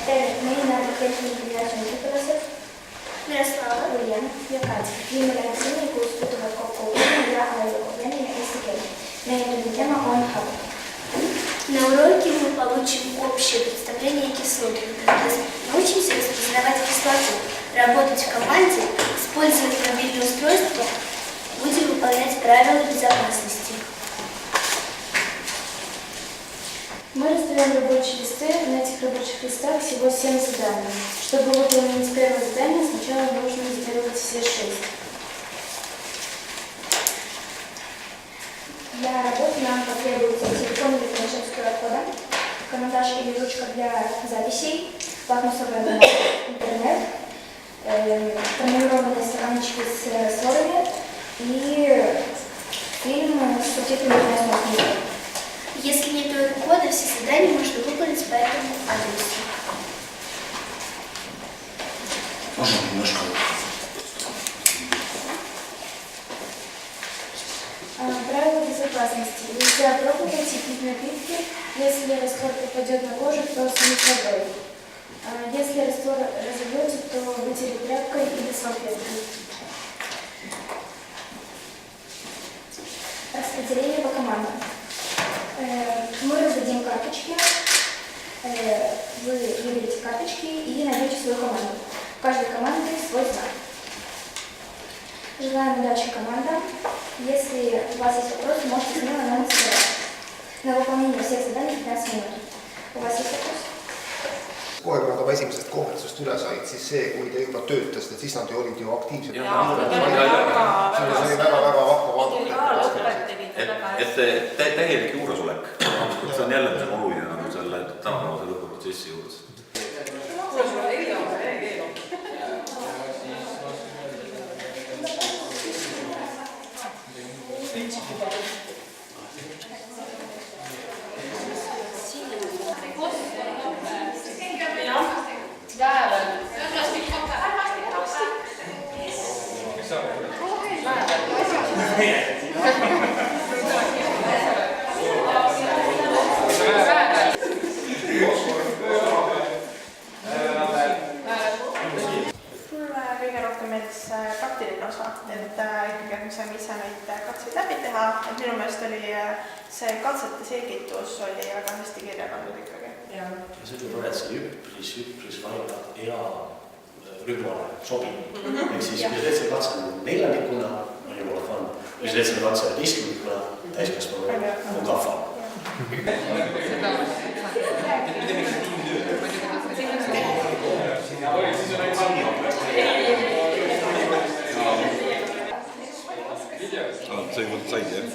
Meie näeme tehniline asjandusõpilased Miroslava, William ja Katja. Viimane seni, kus puutuvad kokku William ja Ailo ja eesti keel. Meie tunni tema on hakkab. На уроке мы получим общее представление о кислотах. Научимся распознавать кислоту, работать в команде, использовать мобильное устройство, будем выполнять правила безопасности. Мы разделяем рабочие листы. На этих рабочих листах всего 7 заданий. Чтобы выполнить первое задание, сначала нужно сделать все 6. Для работы нам потребуется телефон или планшет с QR-кодом, карандаш или ручка для записей, лакмусовый интернет, пронумерованные странички с рассорами и фильм с субтитрами на основе. Если нет QR-кода, все задания можно выполнить по этому адресу. Можно немножко. Правила безопасности. Нельзя пробовать и пить напитки. Если раствор попадет на кожу, то смыть водой. Если раствор разольется, то вытереть тряпкой или салфеткой. Распределение по командам. Мы раздадим карточки. Вы выберете карточки и найдете свою команду. У каждой команды свой знак. Желаем удачи командам. Если у вас есть вопросы, можете смело нам задавать. На выполнение всех заданий 15 минут. У вас есть вопрос? Kohe, kui nad oma esimesest koolitusest üle said, siis see, kui te juba töötasite, siis nad olid ju aktiivsed. See oli väga-väga vahva vaadata. Et täielik juuresolek. See on jälle oluline nagu selle tänapäevase lõpuprotsessi juures. Kõige rohkem meeldis praktiline osa, et ikkagi me saime ise neid katseid läbi teha. Et minu meelest oli see katsete selgitus oli väga hästi kirja pandud ikkagi. Ja see oli tore, et see üpris valida hea rühmale sobib. Ehk siis, kui sa teed selle katse neljanikuna, on jumala fun. Kui sa teed selle katse 11-nikuna, täiskasvanu on ka fun. See ei said, jah?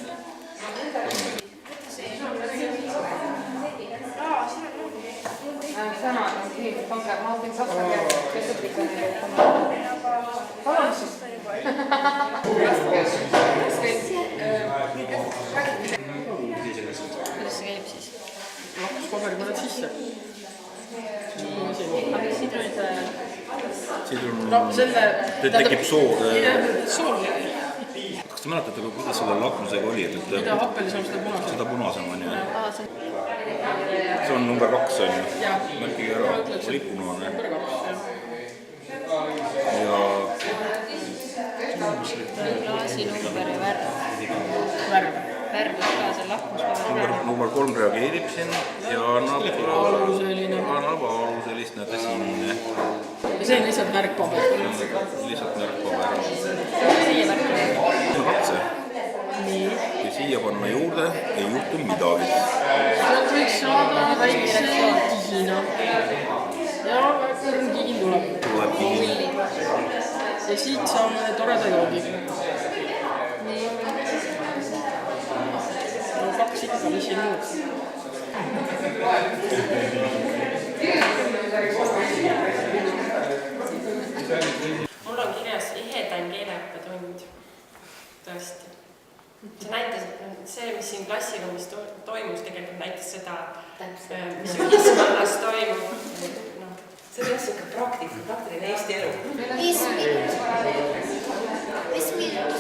Sõnad on kõik, pange, ma olen saksa keelt, kes õpikane palun siis. Kuidas see käib siis? Lakkuspaberi paned sisse. Aga Teil tekib soov. Soov. Kas te mäletate, kuidas selle lakmusega oli? Mida happelisem, seda punasem. Seda punasem on, jah. See on number 2, on ju. Märkige ära. Oli punane. Number 2, jah. Ja... Klaasinumber ja värv. Värv. Värv ka, see lakmuspaber. Number 3 reageerib siin ja annab aluselist, näete sinne. Ja see on lihtsalt märkpaber. Lihtsalt märkpaber. Siia värv. See on katse. Nii. Ja siia panna juurde ei juhtu midagi. Sealt võiks saada väikse kihina. Ja kõrn kihin tuleb. Tuleb kihin. Ja siit saame toreda joogi. No 2 ikka visi muud. Mul on kirjas ehedaim keeleõppetund. Tõesti. See näitas, et see, mis siin klassiruumis toimus, tegelikult näitas seda, mis ühiskonnas toimub. See on siuke praktiline Eesti elu. 5 minut.